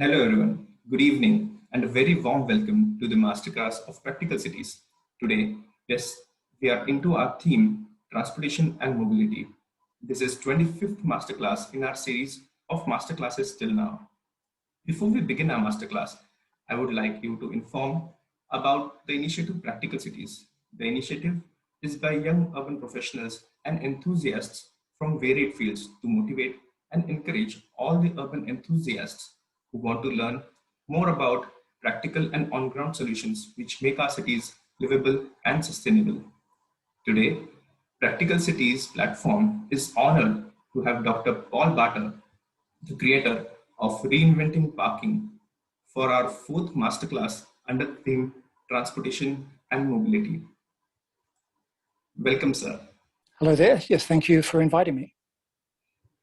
Hello everyone, good evening and a very warm welcome to the Masterclass of Practical Cities. Today, yes, we are into our theme, Transportation and Mobility. This is 25th Masterclass in our series of Masterclasses till now. Before we begin our Masterclass, I would like you to inform about the initiative Practical Cities. The initiative is by young urban professionals and enthusiasts from varied fields to motivate and encourage all the urban enthusiasts who want to learn more about practical and on-ground solutions which make our cities livable and sustainable. Today, Practical Cities platform is honored to have Dr. Paul Barter, the creator of Reinventing Parking, for our fourth masterclass under the theme Transportation and Mobility. Welcome, sir. Hello there. Yes, thank you for inviting me.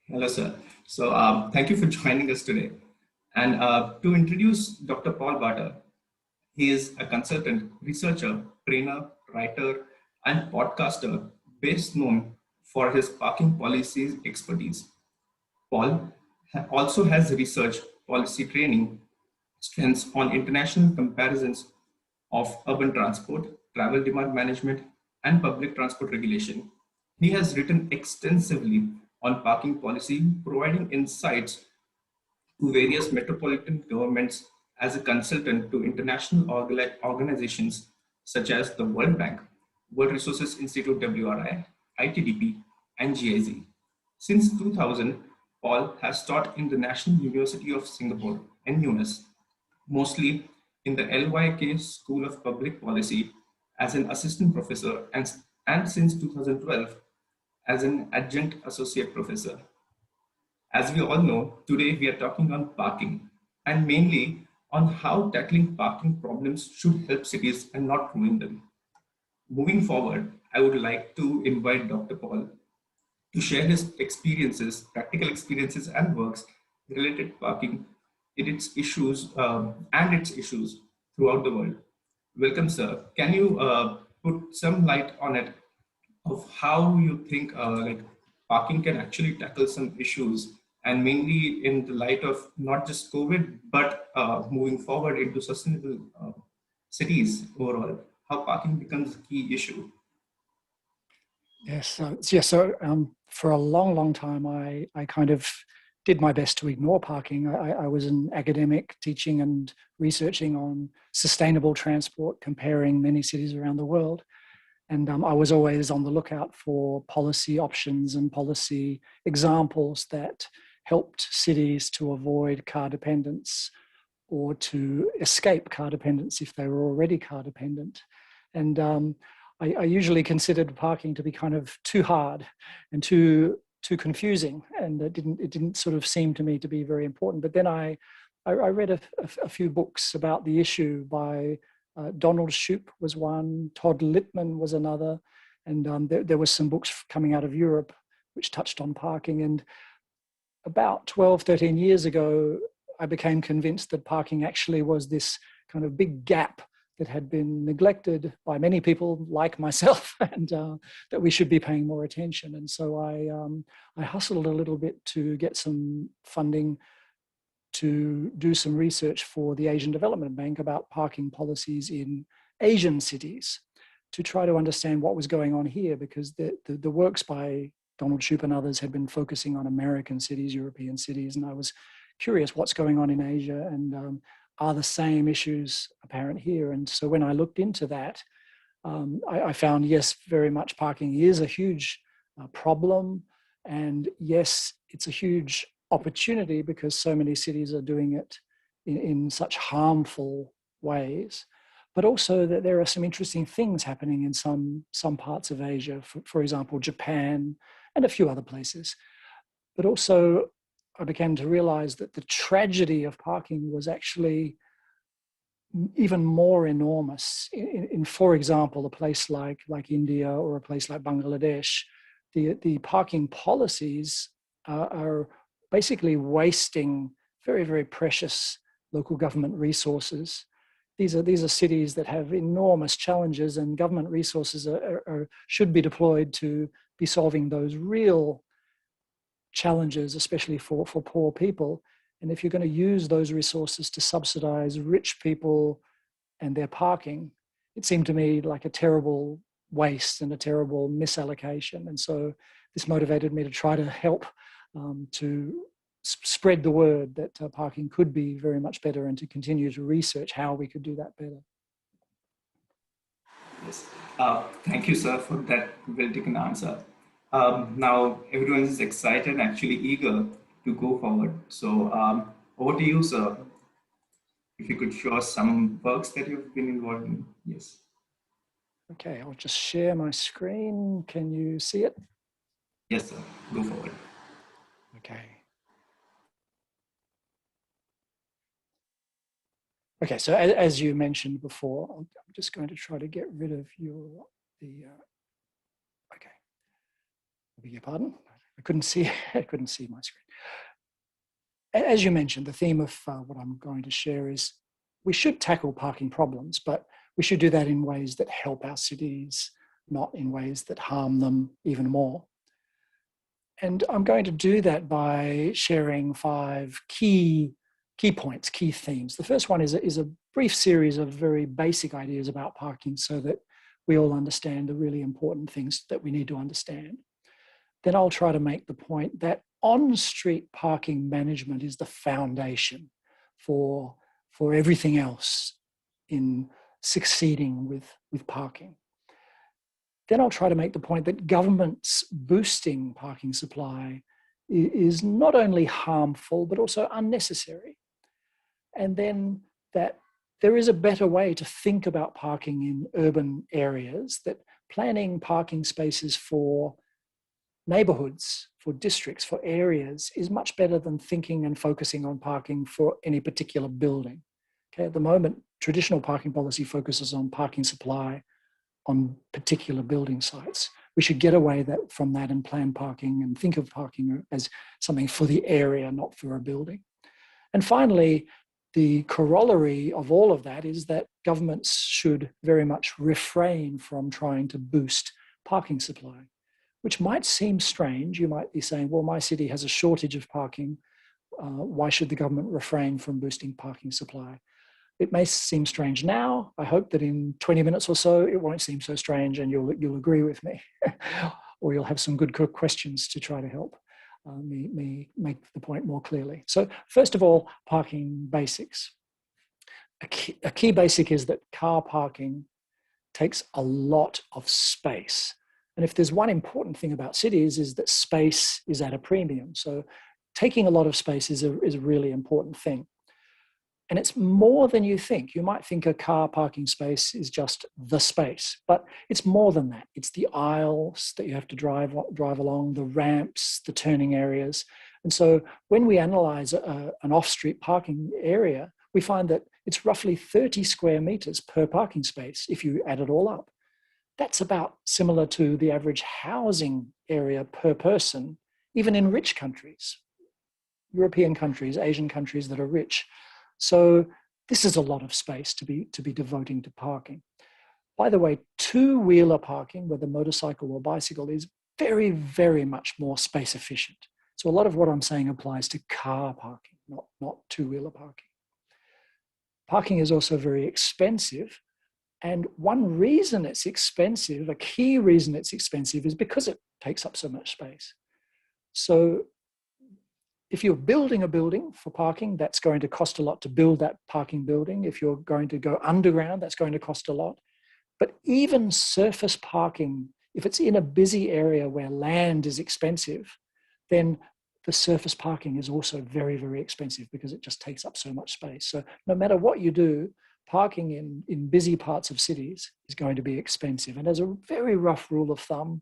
Hello, sir. So thank you for joining us today. And to introduce Dr. Paul Barter, he is a consultant, researcher, trainer, writer, and podcaster best known for his parking policies expertise. Paul also has research policy training strengths on international comparisons of urban transport, travel demand management, and public transport regulation. He has written extensively on parking policy, providing insights to various metropolitan governments as a consultant to international organizations such as the World Bank, World Resources Institute WRI, ITDP, and GIZ. Since 2000, Paul has taught in the National University of Singapore, NUS, mostly in the 𝗟𝘂𝗍𝗂𝗏 School of Public Policy as an assistant professor and since 2012 as an adjunct associate professor. As we all know, today we are talking on parking and mainly on how tackling parking problems should help cities and not ruin them. Moving forward, I would like to invite Dr. Paul to share his experiences, practical experiences and works related to parking in its issues throughout the world. Welcome, sir. Can you put some light on it of how you think parking can actually tackle some issues, and mainly in the light of not just COVID, but moving forward into sustainable cities overall, how parking becomes a key issue? Yes, so for a long time, I kind of did my best to ignore parking. I was an academic teaching and researching on sustainable transport, comparing many cities around the world. And I was always on the lookout for policy options and policy examples that helped cities to avoid car dependence or to escape car dependence if they were already car dependent. And I usually considered parking to be kind of too hard and too confusing, and it didn't sort of seem to me to be very important. But then I read a few books about the issue by Donald Shoup was one, Todd Lippman was another, and there was some books coming out of Europe which touched on parking. And about 12, 13 years ago, I became convinced that parking actually was this kind of big gap that had been neglected by many people like myself, and that we should be paying more attention. And so I hustled a little bit to get some funding to do some research for the Asian Development Bank about parking policies in Asian cities to try to understand what was going on here, because the works by Donald Shoup and others had been focusing on American cities, European cities, and I was curious what's going on in Asia, and are the same issues apparent here? And so when I looked into that, I found, yes, very much parking is a huge problem. And yes, it's a huge opportunity because so many cities are doing it in such harmful ways. But also that there are some interesting things happening in some parts of Asia, for example, Japan and a few other places. But also I began to realize that the tragedy of parking was actually even more enormous. In for example, a place like India or a place like Bangladesh, the parking policies are basically wasting very, very precious local government resources. These are cities that have enormous challenges, and government resources should be deployed to be solving those real challenges, especially for poor people. And if you're going to use those resources to subsidize rich people and their parking, it seemed to me like a terrible waste and a terrible misallocation. And so this motivated me to try to help to spread the word that parking could be very much better, and to continue to research how we could do that better. Yes. Thank you, sir, for that well-taken answer. Now, everyone is excited, actually eager to go forward. So over to you, sir. If you could show us some works that you've been involved in. Yes. Okay, I'll just share my screen. Can you see it? Yes, sir. Go forward. Okay. Okay, so as you mentioned before, I'm just going to try to get rid of okay. I beg your pardon. I couldn't see my screen. As you mentioned, the theme of what I'm going to share is we should tackle parking problems, but we should do that in ways that help our cities, not in ways that harm them even more. And I'm going to do that by sharing 5 key points, key themes. The first one is a brief series of very basic ideas about parking so that we all understand the really important things that we need to understand. Then I'll try to make the point that on-street parking management is the foundation for everything else in succeeding with parking. Then I'll try to make the point that governments boosting parking supply is not only harmful, but also unnecessary. And then that there is a better way to think about parking in urban areas, that planning parking spaces for neighborhoods, for districts, for areas is much better than thinking and focusing on parking for any particular building. Okay, at the moment, traditional parking policy focuses on parking supply on particular building sites. We should get away from that and plan parking and think of parking as something for the area, not for a building. And finally, the corollary of all of that is that governments should very much refrain from trying to boost parking supply, which might seem strange. You might be saying, well, my city has a shortage of parking. Why should the government refrain from boosting parking supply? It may seem strange now. I hope that in 20 minutes or so, it won't seem so strange and you'll agree with me, or you'll have some good questions to try to help me make the point more clearly. So first of all, parking basics. A key basic is that car parking takes a lot of space. And if there's one important thing about cities is that space is at a premium. So taking a lot of space is a really important thing. And it's more than you think. You might think a car parking space is just the space, but it's more than that. It's the aisles that you have to drive along, the ramps, the turning areas. And so when we analyze an off-street parking area, we find that it's roughly 30 square meters per parking space if you add it all up. That's about similar to the average housing area per person, even in rich countries, European countries, Asian countries that are rich. So this is a lot of space to be devoting to parking. By the way, two-wheeler parking, whether motorcycle or bicycle, is very, very much more space efficient. So a lot of what I'm saying applies to car parking, not two-wheeler parking. Parking is also very expensive. And one reason it's expensive, a key reason it's expensive, is because it takes up so much space. So if you're building a building for parking, that's going to cost a lot to build that parking building. If you're going to go underground, that's going to cost a lot. But even surface parking, if it's in a busy area where land is expensive, then the surface parking is also very, very expensive because it just takes up so much space. So no matter what you do, parking in busy parts of cities is going to be expensive. And as a very rough rule of thumb,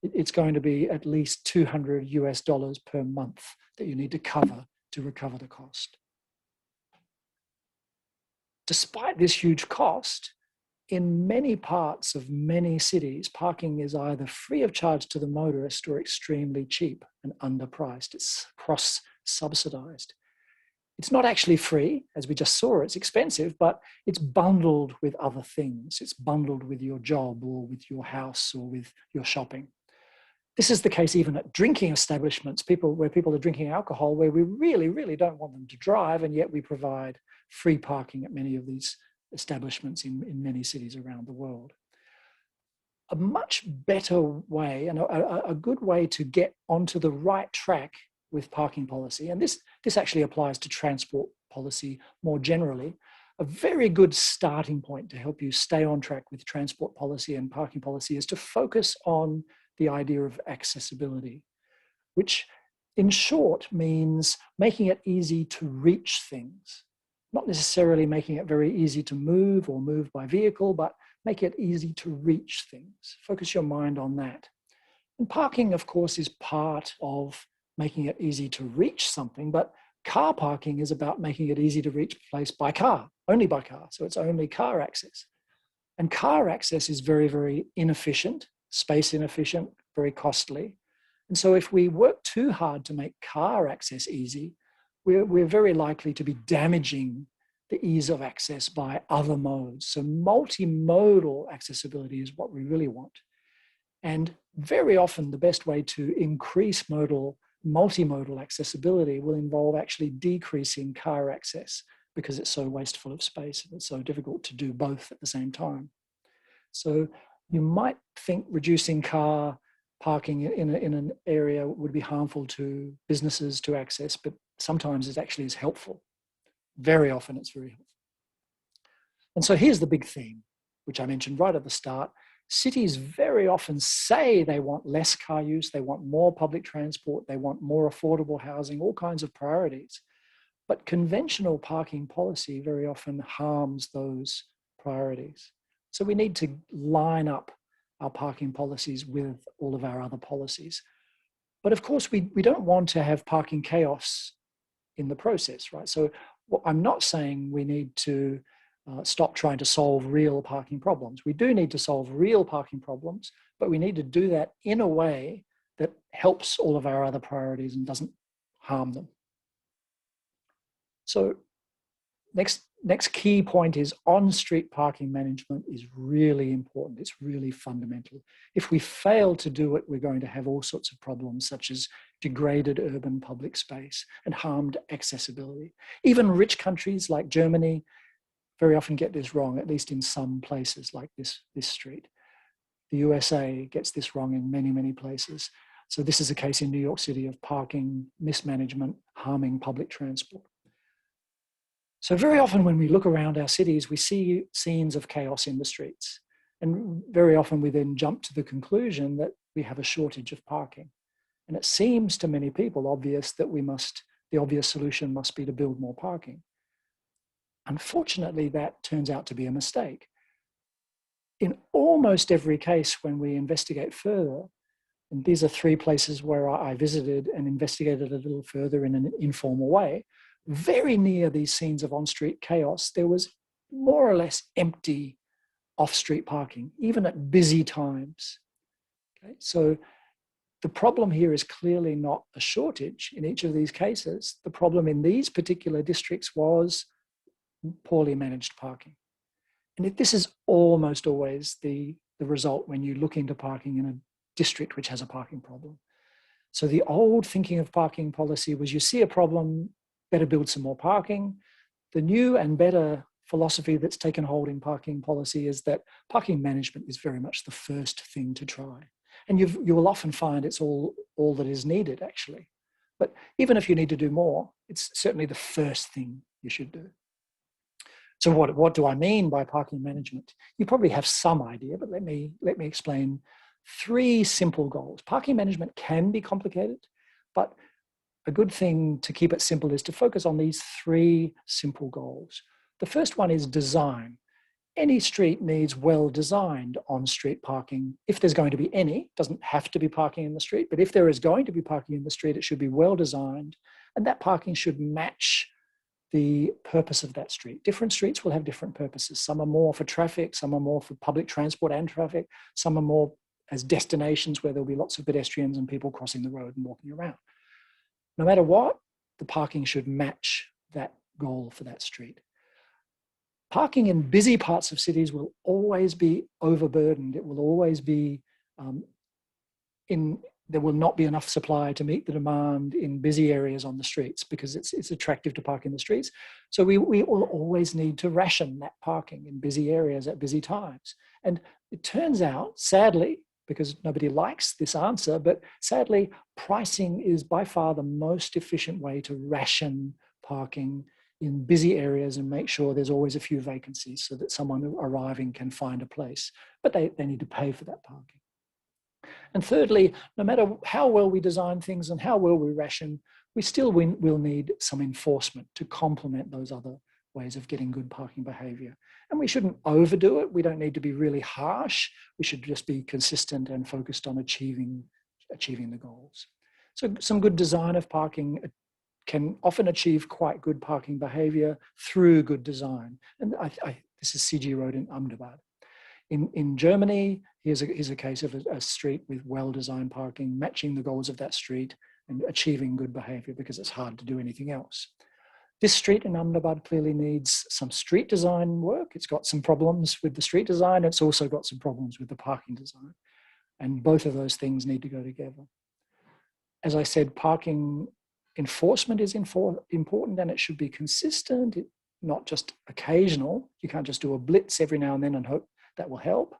it's going to be at least $200 per month that you need to cover to recover the cost. Despite this huge cost, in many parts of many cities, parking is either free of charge to the motorist or extremely cheap and underpriced. It's cross-subsidized. It's not actually free, as we just saw, it's expensive, but it's bundled with other things. It's bundled with your job or with your house or with your shopping. This is the case even at drinking establishments, where people are drinking alcohol, where we really, really don't want them to drive, and yet we provide free parking at many of these establishments in many cities around the world. A much better way, and a good way to get onto the right track with parking policy, and this actually applies to transport policy more generally, a very good starting point to help you stay on track with transport policy and parking policy is to focus on the idea of accessibility, which in short means making it easy to reach things. Not necessarily making it very easy to move or move by vehicle, but make it easy to reach things. Focus your mind on that. And parking, of course, is part of making it easy to reach something, but car parking is about making it easy to reach a place by car, only by car. So it's only car access. And car access is very, very inefficient, space inefficient, very costly. And so if we work too hard to make car access easy, we're very likely to be damaging the ease of access by other modes. So multimodal accessibility is what we really want. And very often the best way to increase multimodal accessibility will involve actually decreasing car access, because it's so wasteful of space and it's so difficult to do both at the same time. So you might think reducing car parking in an area would be harmful to businesses to access, but sometimes it actually is helpful. Very often it's very helpful. And so here's the big theme, which I mentioned right at the start. Cities very often say they want less car use, they want more public transport, they want more affordable housing, all kinds of priorities. But conventional parking policy very often harms those priorities. So we need to line up our parking policies with all of our other policies. But of course, we don't want to have parking chaos in the process, right? So I'm not saying we need to stop trying to solve real parking problems. We do need to solve real parking problems, but we need to do that in a way that helps all of our other priorities and doesn't harm them. So next key point is on-street parking management is really important. It's really fundamental. If we fail to do it, we're going to have all sorts of problems, such as degraded urban public space and harmed accessibility. Even rich countries like Germany very often get this wrong, at least in some places like this street. The USA gets this wrong in many, many places. So this is a case in New York City of parking mismanagement harming public transport. So very often when we look around our cities, we see scenes of chaos in the streets. And very often we then jump to the conclusion that we have a shortage of parking. And it seems to many people obvious that the obvious solution must be to build more parking. Unfortunately, that turns out to be a mistake. In almost every case, when we investigate further, and these are 3 places where I visited and investigated a little further in an informal way, very near these scenes of on-street chaos, there was more or less empty off-street parking, even at busy times. Okay? So the problem here is clearly not a shortage in each of these cases. The problem in these particular districts was poorly managed parking. And this is almost always the result when you look into parking in a district which has a parking problem. So the old thinking of parking policy was you see a problem, better build some more parking. The new and better philosophy that's taken hold in parking policy is that parking management is very much the first thing to try. And you will often find it's all that is needed, actually. But even if you need to do more, it's certainly the first thing you should do. So what do I mean by parking management? You probably have some idea, but let me explain 3 simple goals. Parking management can be complicated, but a good thing to keep it simple is to focus on these 3 simple goals. The first one is design. Any street needs well-designed on-street parking. If there's going to be any, it doesn't have to be parking in the street, but if there is going to be parking in the street, it should be well-designed, and that parking should match the purpose of that street. Different streets will have different purposes. Some are more for traffic, some are more for public transport and traffic, some are more as destinations where there'll be lots of pedestrians and people crossing the road and walking around. No matter what, the parking should match that goal for that street. Parking in busy parts of cities will always be overburdened. It will always be there will not be enough supply to meet the demand in busy areas on the streets because it's attractive to park in the streets. So we will always need to ration that parking in busy areas at busy times. And it turns out, sadly, because nobody likes this answer, but sadly, pricing is by far the most efficient way to ration parking in busy areas and make sure there's always a few vacancies so that someone arriving can find a place, but they need to pay for that parking. And thirdly, no matter how well we design things and how well we ration, we still will need some enforcement to complement those other ways of getting good parking behaviour. And we shouldn't overdo it. We don't need to be really harsh. We should just be consistent and focused on achieving the goals. So some good design of parking can often achieve quite good parking behaviour through good design. And this is C.G. wrote in 𝗪𝗻𝗶𝗶𝗶. In Germany, here's a case of a street with well-designed parking, matching the goals of that street and achieving good behaviour because it's hard to do anything else. This street in 𝗪𝗻𝗶𝗶 clearly needs some street design work. It's got some problems with the street design. It's also got some problems with the parking design. And both of those things need to go together. As I said, parking enforcement is important and it should be consistent, not just occasional. You can't just do a blitz every now and then and hope that will help.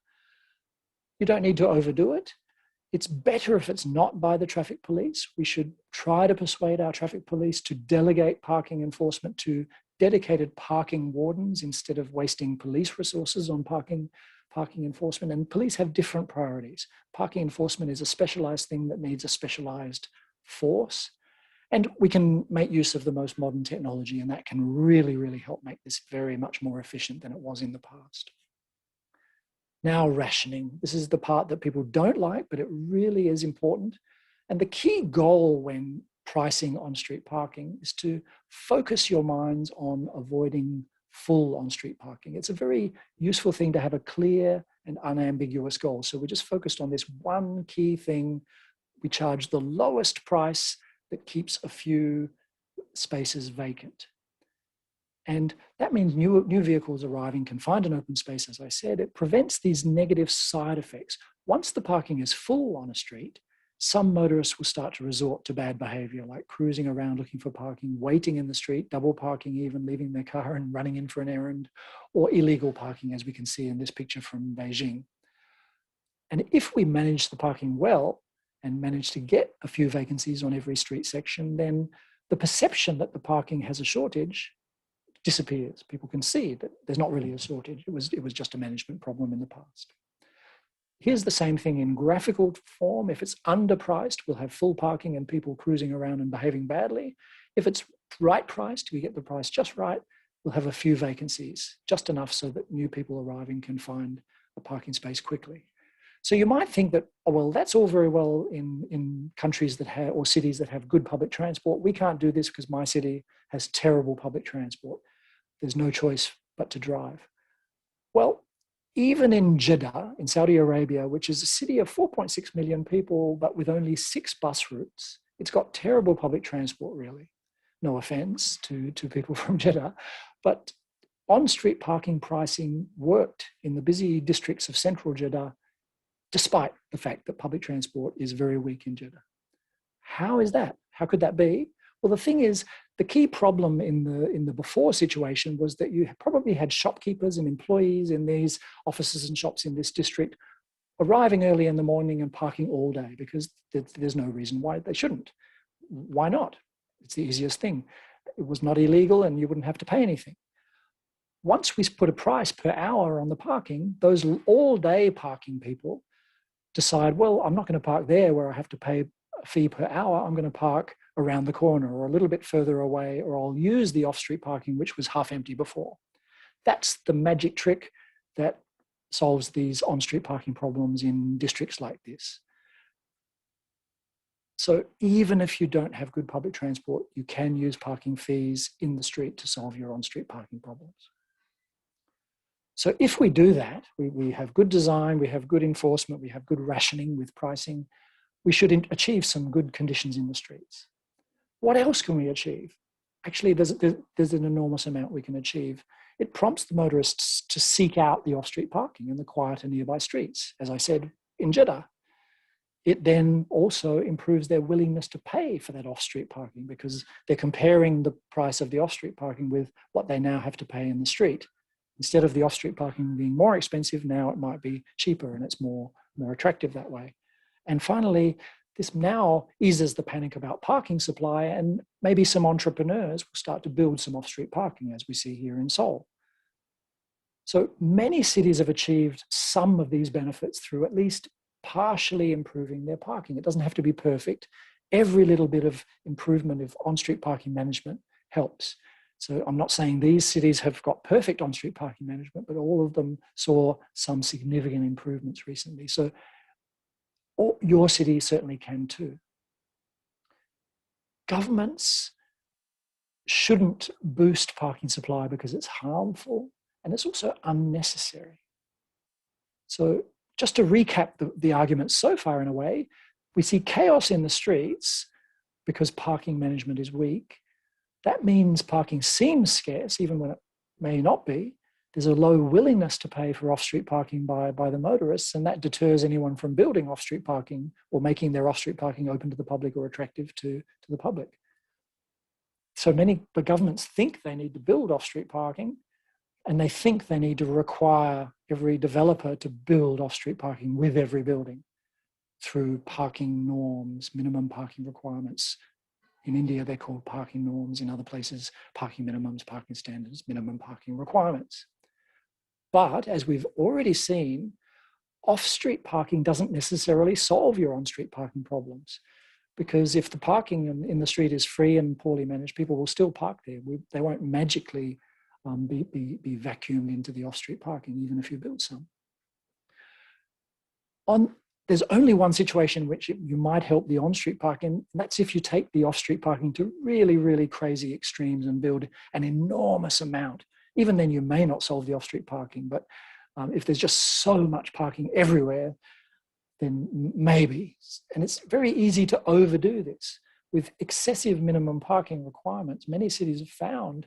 You don't need to overdo it. It's better if it's not by the traffic police. We should try to persuade our traffic police to delegate parking enforcement to dedicated parking wardens instead of wasting police resources on parking enforcement. And police have different priorities. Parking enforcement is a specialized thing that needs a specialized force. And we can make use of the most modern technology, and that can really, really help make this very much more efficient than it was in the past. Now, rationing. This is the part that people don't like, but it really is important. And the key goal when pricing on-street parking is to focus your minds on avoiding full on-street parking. It's a very useful thing to have a clear and unambiguous goal. So we're just focused on this one key thing. We charge the lowest price that keeps a few spaces vacant. And that means new vehicles arriving can find an open space, as I said. It prevents these negative side effects. Once the parking is full on a street, some motorists will start to resort to bad behavior, like cruising around looking for parking, waiting in the street, double parking even, leaving their car and running in for an errand, or illegal parking, as we can see in this picture from Beijing. And if we manage the parking well and manage to get a few vacancies on every street section, then the perception that the parking has a shortage disappears. People can see that there's not really a shortage. It was just a management problem in the past. Here's the same thing in graphical form. If it's underpriced, we'll have full parking and people cruising around and behaving badly. If it's right priced, we get the price just right, we'll have a few vacancies, just enough so that new people arriving can find a parking space quickly. So you might think that, oh, well, that's all very well in countries that have, or cities that have good public transport. We can't do this because my city has terrible public transport. There's no choice but to drive. Well, even in Jeddah, in Saudi Arabia, which is a city of 4.6 million people, but with only 6 bus routes, it's got terrible public transport, really. No offense to people from Jeddah, but on-street parking pricing worked in the busy districts of central Jeddah, despite the fact that public transport is very weak in Jeddah. How is that? How could that be? Well, the thing is, the key problem in the before situation was that you probably had shopkeepers and employees in these offices and shops in this district arriving early in the morning and parking all day because there's no reason why they shouldn't. Why not? It's the easiest thing. It was not illegal and you wouldn't have to pay anything. Once we put a price per hour on the parking, those all-day parking people decide, well, I'm not going to park there where I have to pay a fee per hour. I'm going to park around the corner or a little bit further away, or I'll use the off-street parking, which was half empty before. That's the magic trick that solves these on-street parking problems in districts like this. So even if you don't have good public transport, you can use parking fees in the street to solve your on-street parking problems. So if we do that, we have good design, we have good enforcement, we have good rationing with pricing, we should achieve some good conditions in the streets. What else can we achieve? Actually, there's an enormous amount we can achieve. It prompts the motorists to seek out the off-street parking in the quieter nearby streets, as I said, in Jeddah. it then also improves their willingness to pay for that off-street parking, because they're comparing the price of the off-street parking with what they now have to pay in the street. Instead of the off-street parking being more expensive, now it might be cheaper, and it's more attractive that way. And finally, this now eases the panic about parking supply, and maybe some entrepreneurs will start to build some off-street parking, as we see here in Seoul. So many cities have achieved some of these benefits through at least partially improving their parking. It doesn't have to be perfect. Every little bit of improvement of on-street parking management helps. So I'm not saying these cities have got perfect on-street parking management, but all of them saw some significant improvements recently. So your city certainly can too. Governments shouldn't boost parking supply because it's harmful and it's also unnecessary. So just to recap the arguments so far in a way, we see chaos in the streets because parking management is weak. That means parking seems scarce, even when it may not be. There's a low willingness to pay for off-street parking by the motorists, and that deters anyone from building off-street parking or making their off-street parking open to the public or attractive to the public. So the governments think they need to build off-street parking, and they think they need to require every developer to build off-street parking with every building through parking norms, minimum parking requirements. In India, they're called parking norms. In other places, parking minimums, parking standards, minimum parking requirements. But as we've already seen, off-street parking doesn't necessarily solve your on-street parking problems, because if the parking in the street is free and poorly managed, people will still park there. They won't magically be vacuumed into the off-street parking, even if you build some. There's only one situation in which you might help the on-street parking, and that's if you take the off-street parking to really, really crazy extremes and build an enormous amount. Even then, you may not solve the off-street parking, but if there's just so much parking everywhere, then maybe. And it's very easy to overdo this. With excessive minimum parking requirements, many cities have found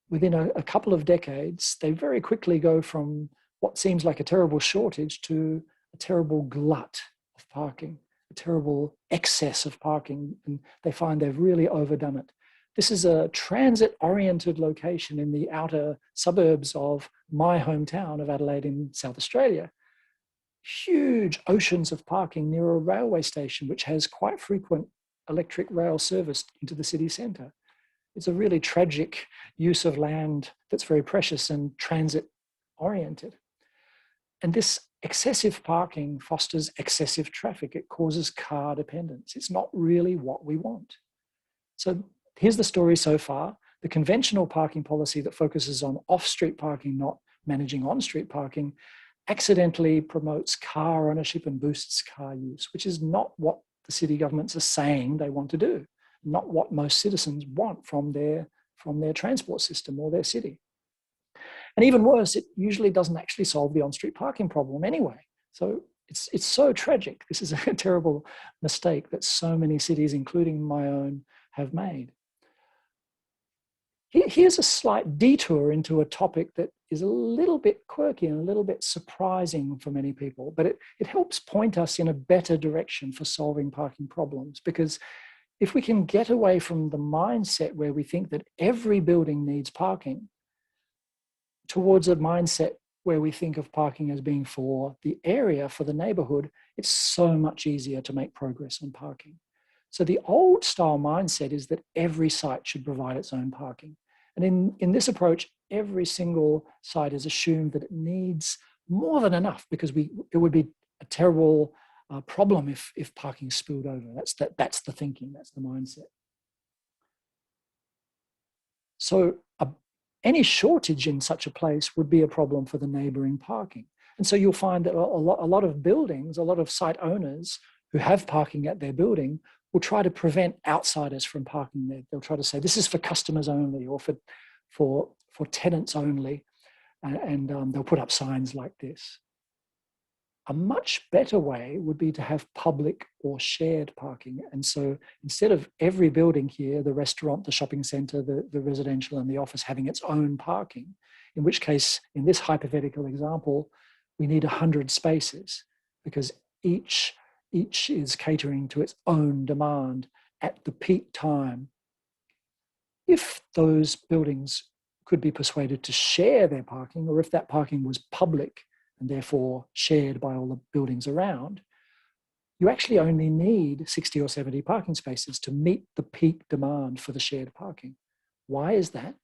within a couple of decades, they very quickly go from what seems like a terrible shortage to a terrible glut of parking, a terrible excess of parking, and they find they've really overdone it. This is a transit-oriented location in the outer suburbs of my hometown of Adelaide in South Australia. Huge oceans of parking near a railway station, which has quite frequent electric rail service into the city centre. It's a really tragic use of land that's very precious and transit-oriented. And this excessive parking fosters excessive traffic. It causes car dependence. It's not really what we want. So here's the story so far. The conventional parking policy that focuses on off-street parking, not managing on-street parking, accidentally promotes car ownership and boosts car use, which is not what the city governments are saying they want to do, not what most citizens want from their transport system or their city. And even worse, it usually doesn't actually solve the on-street parking problem anyway. So it's so tragic. This is a terrible mistake that so many cities, including my own, have made. Here's a slight detour into a topic that is a little bit quirky and a little bit surprising for many people, but it helps point us in a better direction for solving parking problems. Because if we can get away from the mindset where we think that every building needs parking towards a mindset where we think of parking as being for the area, for the neighborhood, it's so much easier to make progress on parking. So the old style mindset is that every site should provide its own parking. And in this approach, every single site is assumed that it needs more than enough, because it would be a terrible problem if parking spilled over. That's the thinking, that's the mindset. So any shortage in such a place would be a problem for the neighboring parking. And so you'll find that a lot of buildings, a lot of site owners who have parking at their building will try to prevent outsiders from parking there. They'll try to say, this is for customers only, or for tenants only. And they'll put up signs like this. A much better way would be to have public or shared parking. And so instead of every building here, the restaurant, the shopping center, the residential and the office having its own parking, in which case, in this hypothetical example, we need 100 spaces, because each each is catering to its own demand at the peak time. If those buildings could be persuaded to share their parking, or if that parking was public and therefore shared by all the buildings around, you actually only need 60 or 70 parking spaces to meet the peak demand for the shared parking. Why is that?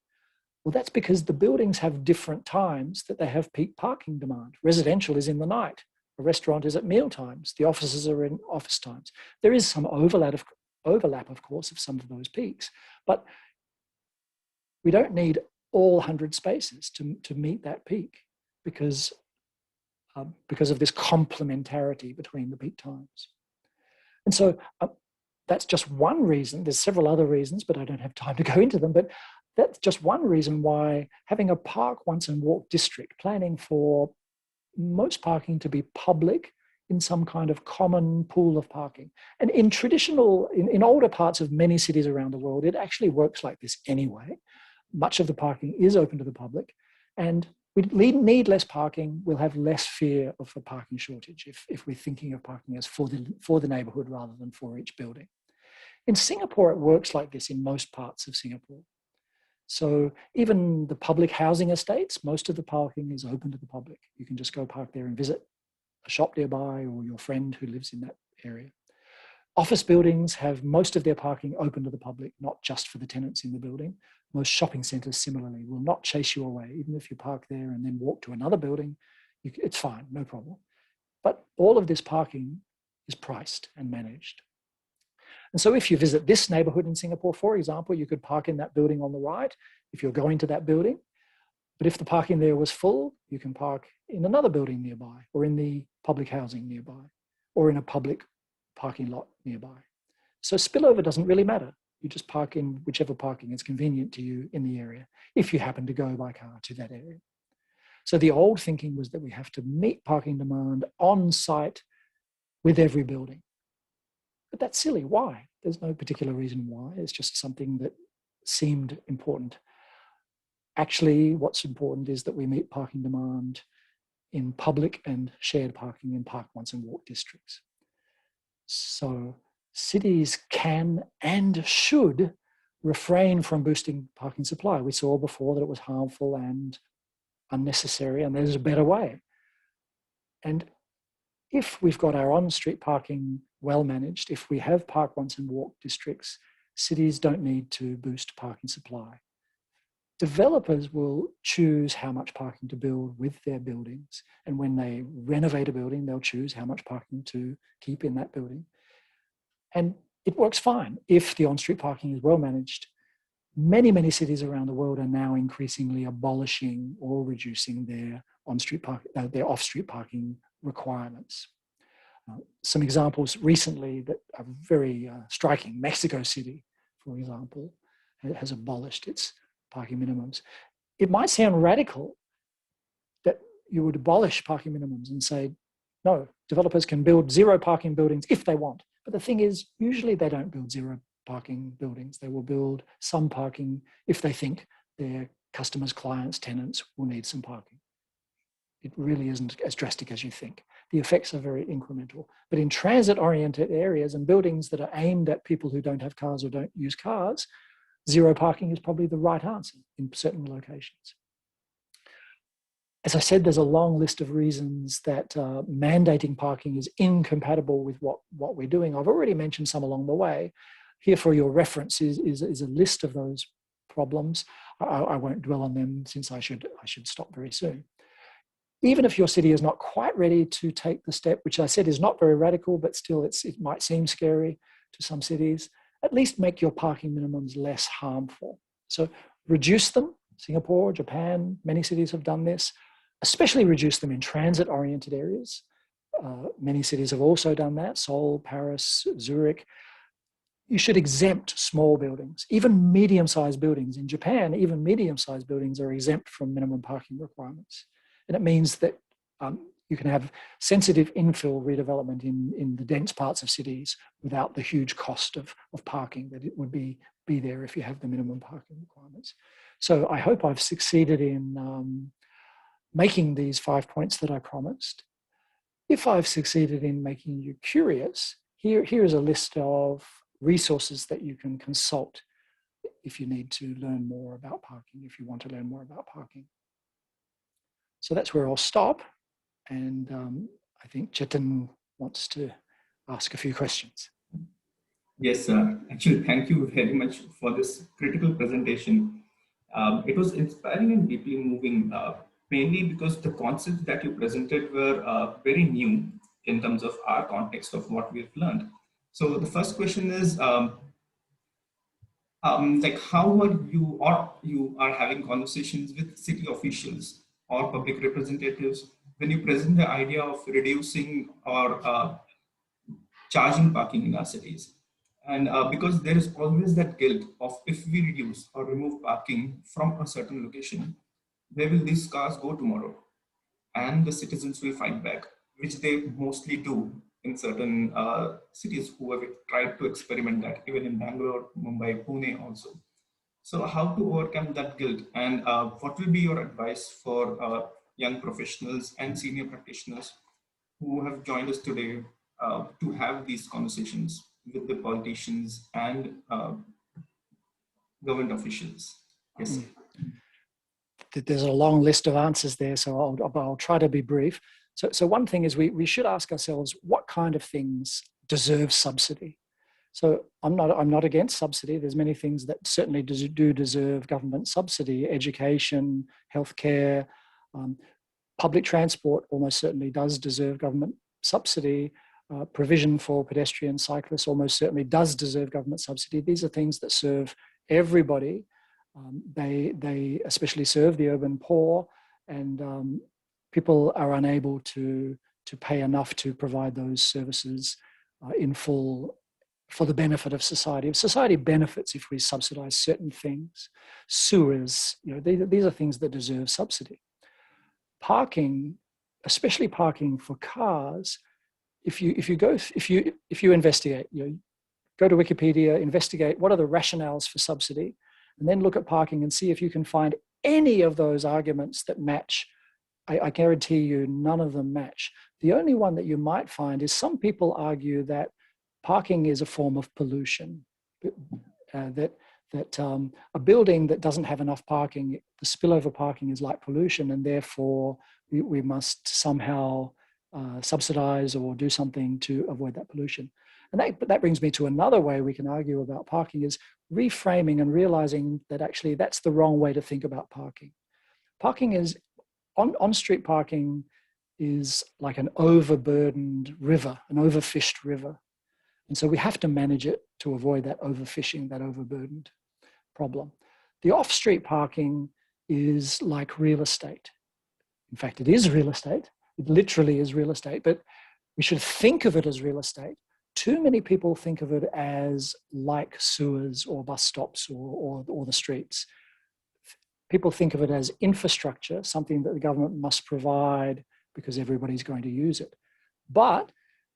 Well, that's because the buildings have different times that they have peak parking demand. Residential is in the night. A restaurant is at meal times. The offices are in office times. There is some overlap, of course, of some of those peaks, but we don't need all 100 spaces to meet that peak because of this complementarity between the peak times. And so that's just one reason. There's several other reasons, but I don't have time to go into them. But that's just one reason why having a park once and walk district, planning for most parking to be public in some kind of common pool of parking. And in older parts of many cities around the world, it actually works like this anyway. Much of the parking is open to the public, and we need less parking. We'll have less fear of a parking shortage if we're thinking of parking as for the neighborhood rather than for each building. In Singapore, it works like this in most parts of Singapore. So even the public housing estates, most of the parking is open to the public. You can just go park there and visit a shop nearby or your friend who lives in that area. Office buildings have most of their parking open to the public, not just for the tenants in the building. Most shopping centres, similarly, will not chase you away. Even if you park there and then walk to another building, it's fine, no problem. But all of this parking is priced and managed. And so if you visit this neighbourhood in Singapore, for example, you could park in that building on the right if you're going to that building. But if the parking there was full, you can park in another building nearby, or in the public housing nearby, or in a public parking lot nearby. So spillover doesn't really matter. You just park in whichever parking is convenient to you in the area, if you happen to go by car to that area. So the old thinking was that we have to meet parking demand on site with every building. But that's silly. Why? There's no particular reason why. It's just something that seemed important. Actually, what's important is that we meet parking demand in public and shared parking in park once and walk districts. So cities can and should refrain from boosting parking supply. We saw before that it was harmful and unnecessary, and there's a better way. And if we've got our on-street parking well managed, if we have park once and walk districts, cities don't need to boost parking supply. Developers will choose how much parking to build with their buildings. And when they renovate a building, they'll choose how much parking to keep in that building. And it works fine if the on-street parking is well managed. Many, many cities around the world are now increasingly abolishing or reducing their off-street parking requirements. Some examples recently that are very striking. Mexico City, for example, has abolished its parking minimums. It might sound radical that you would abolish parking minimums and say, no, developers can build zero parking buildings if they want. But the thing is, usually they don't build zero parking buildings. They will build some parking if they think their customers, clients, tenants will need some parking. It really isn't as drastic as you think. The effects are very incremental. But in transit-oriented areas and buildings that are aimed at people who don't have cars or don't use cars, zero parking is probably the right answer in certain locations. As I said, there's a long list of reasons that mandating parking is incompatible with what we're doing. I've already mentioned some along the way. Here for your reference is a list of those problems. I won't dwell on them since I should stop very soon. Even if your city is not quite ready to take the step, which I said is not very radical, but still it might seem scary to some cities, at least make your parking minimums less harmful. So reduce them. Singapore, Japan, many cities have done this, especially reduce them in transit-oriented areas. Many cities have also done that, Seoul, Paris, Zurich. You should exempt small buildings, even medium-sized buildings. In Japan, even medium-sized buildings are exempt from minimum parking requirements. And it means that you can have sensitive infill redevelopment in the dense parts of cities without the huge cost of parking that it would be there if you have the minimum parking requirements. So I hope I've succeeded in making these 5 points that I promised. if I've succeeded in making you curious, here is a list of resources that you can consult if you need to learn more about parking, if you want to learn more about parking. So that's where I'll stop. And I think Chetan wants to ask a few questions. Yes, sir. Actually, thank you very much for this critical presentation. It was inspiring and deeply moving, mainly because the concepts that you presented were very new in terms of our context of what we've learned. So the first question is, like, how are you are having conversations with city officials or public representatives when you present the idea of reducing or charging parking in our cities? And because there is always that guilt of, if we reduce or remove parking from a certain location, where will these cars go tomorrow? And the citizens will fight back, which they mostly do in certain cities who have tried to experiment that, even in Bangalore, Mumbai, Pune also. So how to overcome that guilt, and what will be your advice for young professionals and senior practitioners who have joined us today to have these conversations with the politicians and government officials? Yes. There's a long list of answers there, so I'll try to be brief. So one thing is we should ask ourselves, what kind of things deserve subsidy? So I'm not against subsidy. There's many things that certainly do deserve government subsidy: education, healthcare, public transport almost certainly does deserve government subsidy. Provision for pedestrians, cyclists almost certainly does deserve government subsidy. These are things that serve everybody. They especially serve the urban poor, and people are unable to pay enough to provide those services in full for the benefit of society. If society benefits if we subsidize certain things, sewers, these are things that deserve subsidy. Parking, especially parking for cars, if you investigate, go to Wikipedia, investigate what are the rationales for subsidy, and then look at parking and see if you can find any of those arguments that match. I guarantee you none of them match. The only one that you might find is some people argue that parking is a form of pollution, that a building that doesn't have enough parking, the spillover parking is like pollution, and therefore we must somehow subsidize or do something to avoid that pollution. But that brings me to another way we can argue about parking, is reframing and realizing that actually that's the wrong way to think about parking. Parking is, on-street parking is like an overburdened river, an overfished river. And so we have to manage it to avoid that overfishing, that overburdened problem. The off-street parking is like real estate. In fact, it is real estate. It literally is real estate, but we should think of it as real estate. Too many people think of it as like sewers or bus stops or the streets. People think of it as infrastructure, something that the government must provide because everybody's going to use it. But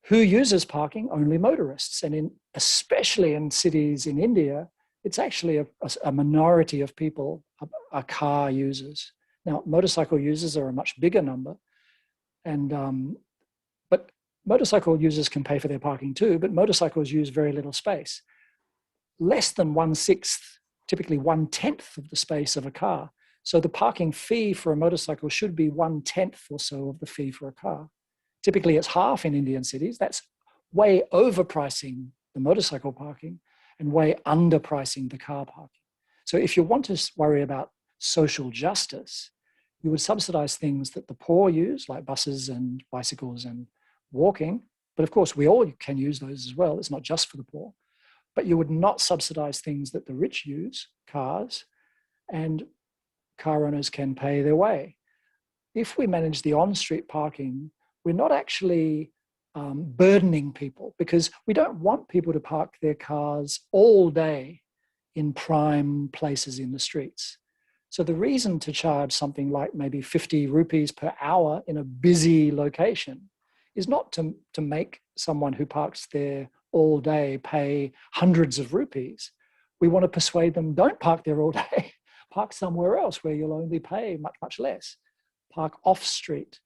who uses parking? Only motorists. And especially in cities in India, it's actually a minority of people are car users. Now, motorcycle users are a much bigger number. But motorcycle users can pay for their parking too, but motorcycles use very little space. Less than 1/6, typically 1/10 of the space of a car. So the parking fee for a motorcycle should be 1/10 or so of the fee for a car. Typically it's half in Indian cities. That's way overpricing the motorcycle parking and way underpricing the car parking. So if you want to worry about social justice, you would subsidize things that the poor use, like buses and bicycles and walking. But of course, we all can use those as well. It's not just for the poor. But you would not subsidize things that the rich use, cars, and car owners can pay their way. If we manage the on-street parking, we're not actually burdening people, because we don't want people to park their cars all day in prime places in the streets. So the reason to charge something like maybe 50 rupees per hour in a busy location is not to make someone who parks there all day pay hundreds of rupees. We want to persuade them, don't park there all day. Park somewhere else where you'll only pay much, much less. Park off street,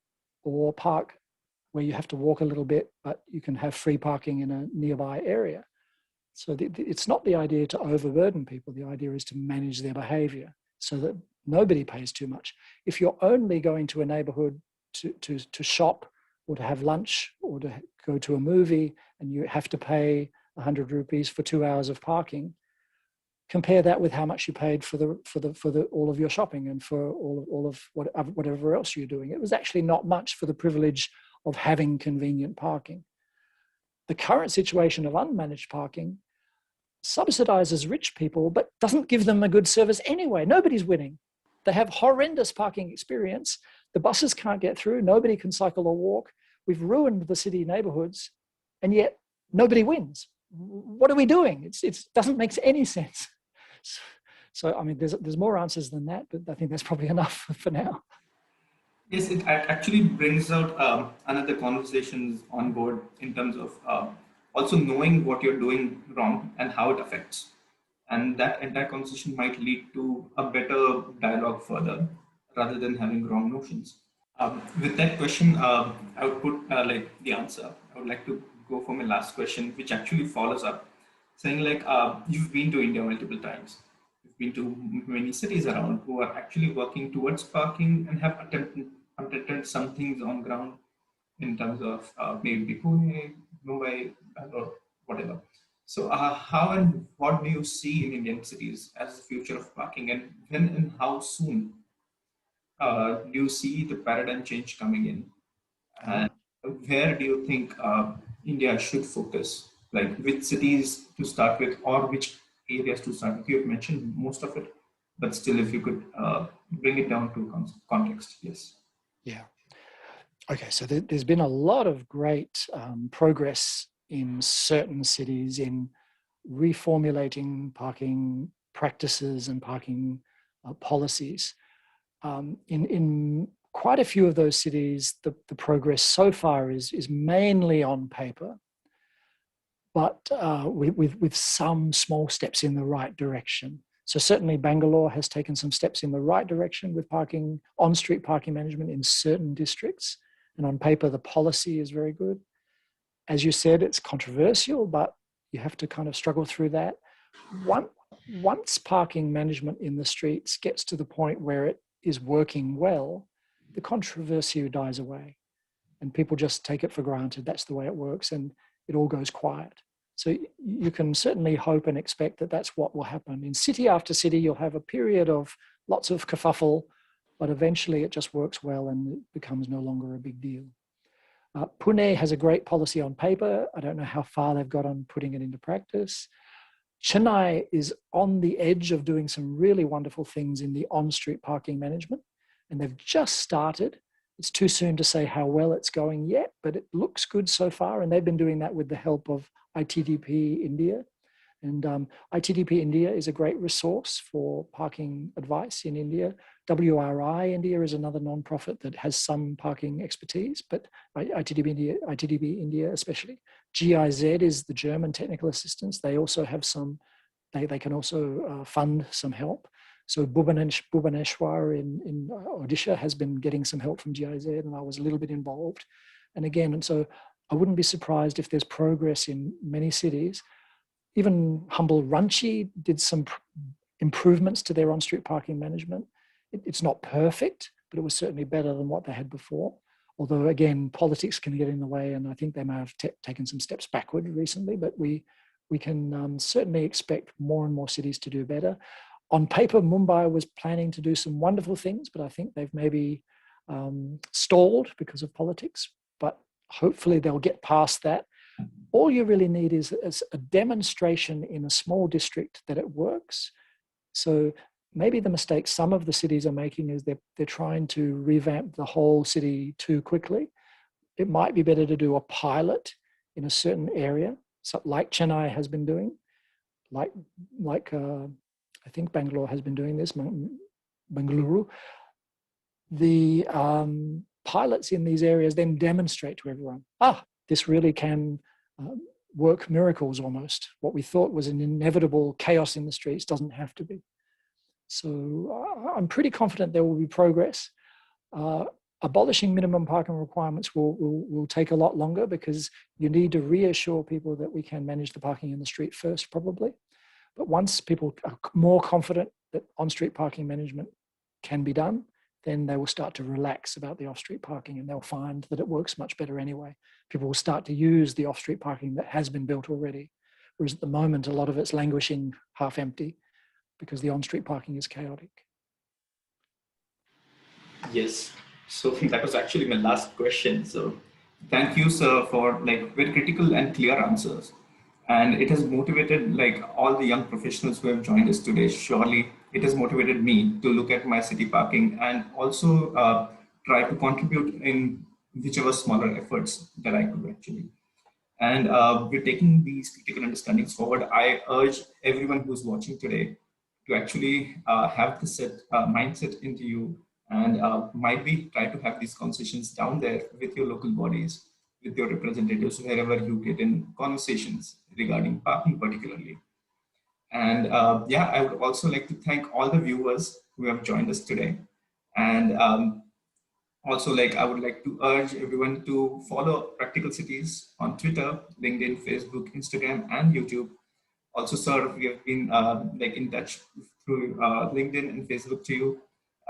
or park where you have to walk a little bit, but you can have free parking in a nearby area. So it's not the idea to overburden people. The idea is to manage their behavior so that nobody pays too much. If you're only going to a neighborhood to shop or to have lunch or to go to a movie and you have to pay 100 rupees for 2 hours of parking, compare that with how much you paid for all of your shopping and for all of whatever else you're doing. It was actually not much for the privilege of having convenient parking. The current situation of unmanaged parking subsidizes rich people, but doesn't give them a good service anyway. Nobody's winning. They have horrendous parking experience. The buses can't get through. Nobody can cycle or walk. We've ruined the city neighborhoods, and yet nobody wins. What are we doing? It doesn't make any sense. So I mean, there's more answers than that, but I think that's probably enough for now. Yes, it actually brings out another conversations on board in terms of also knowing what you're doing wrong and how it affects. And that entire conversation might lead to a better dialogue further rather than having wrong notions. With that question, I would put like the answer. I would like to go for my last question, which actually follows up, saying like, you've been to India multiple times. You've been to many cities around who are actually working towards parking and have attempted some things on ground in terms of maybe Pune, Mumbai, or whatever. So how and what do you see in Indian cities as the future of parking, and when and how soon do you see the paradigm change coming in? And where do you think India should focus? Like which cities to start with or which areas to start with? You have mentioned most of it, but still if you could bring it down to context, yes. Yeah. Okay, so there's been a lot of great progress in certain cities in reformulating parking practices and parking policies. In quite a few of those cities, the progress so far is mainly on paper, but with some small steps in the right direction. So certainly Bangalore has taken some steps in the right direction with parking, on-street parking management in certain districts. And on paper, the policy is very good. As you said, it's controversial, but you have to kind of struggle through that. Once parking management in the streets gets to the point where it is working well, the controversy dies away and people just take it for granted. That's the way it works, and it all goes quiet. So you can certainly hope and expect that that's what will happen. In city after city, you'll have a period of lots of kerfuffle, but eventually it just works well and it becomes no longer a big deal. Pune has a great policy on paper. I don't know how far they've got on putting it into practice. Chennai is on the edge of doing some really wonderful things in the on-street parking management, and they've just started. It's too soon to say how well it's going yet, but it looks good so far, and they've been doing that with the help of ITDP India. And ITDP India is a great resource for parking advice in India. WRI India is another non-profit that has some parking expertise, but ITDP India especially. GIZ is the German technical assistance. They also have some, they can also fund some help. So 𝗏𝗂𝗶𝗶 in Odisha has been getting some help from GIZ, and I was a little bit involved. And again, and so I wouldn't be surprised if there's progress in many cities. Even humble Ranchi did some improvements to their on-street parking management. It's not perfect, but it was certainly better than what they had before. Although again, politics can get in the way, and I think they may have taken some steps backward recently, but we can certainly expect more and more cities to do better. On paper, Mumbai was planning to do some wonderful things, but I think they've maybe stalled because of politics, but hopefully they'll get past that. All you really need is a demonstration in a small district that it works. So maybe the mistake some of the cities are making is they're trying to revamp the whole city too quickly. It might be better to do a pilot in a certain area, so like Chennai has been doing, like I think Bangalore has been doing this, Bengaluru. The pilots in these areas then demonstrate to everyone, this really can work miracles almost. What we thought was an inevitable chaos in the streets doesn't have to be. So I'm pretty confident there will be progress. Abolishing minimum parking requirements will take a lot longer, because you need to reassure people that we can manage the parking in the street first, probably. But once people are more confident that on-street parking management can be done, then they will start to relax about the off-street parking, and they'll find that it works much better anyway. People will start to use the off-street parking that has been built already, whereas at the moment, a lot of it's languishing half empty because the on-street parking is chaotic. Yes. So that was actually my last question. So thank you, sir, for like very critical and clear answers. And it has motivated like all the young professionals who have joined us today. Surely it has motivated me to look at my city parking and also try to contribute in whichever smaller efforts that I could actually. And we're taking these critical understandings forward. I urge everyone who's watching today to actually have this mindset into you, and might be try to have these conversations down there with your local bodies, with your representatives, wherever you get in conversations regarding parking particularly. And yeah, I would also like to thank all the viewers who have joined us today. And also, like, I would like to urge everyone to follow Practical Cities on Twitter, LinkedIn, Facebook, Instagram, and YouTube. Also, sir, we have been like in touch through LinkedIn and Facebook too.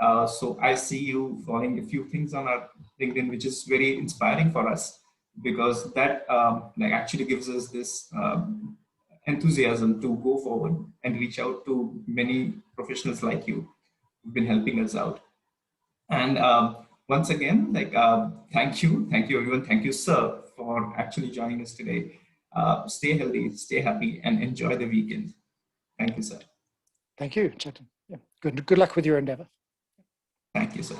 So I see you following a few things on our LinkedIn, which is very inspiring for us, because that like actually gives us this enthusiasm to go forward and reach out to many professionals like you who've been helping us out. And once again, like, thank you everyone. Thank you, sir, for actually joining us today. Stay healthy, stay happy, and enjoy the weekend. Thank you, sir. Thank you, Chetan. Yeah. Good luck with your endeavor. Thank you, sir.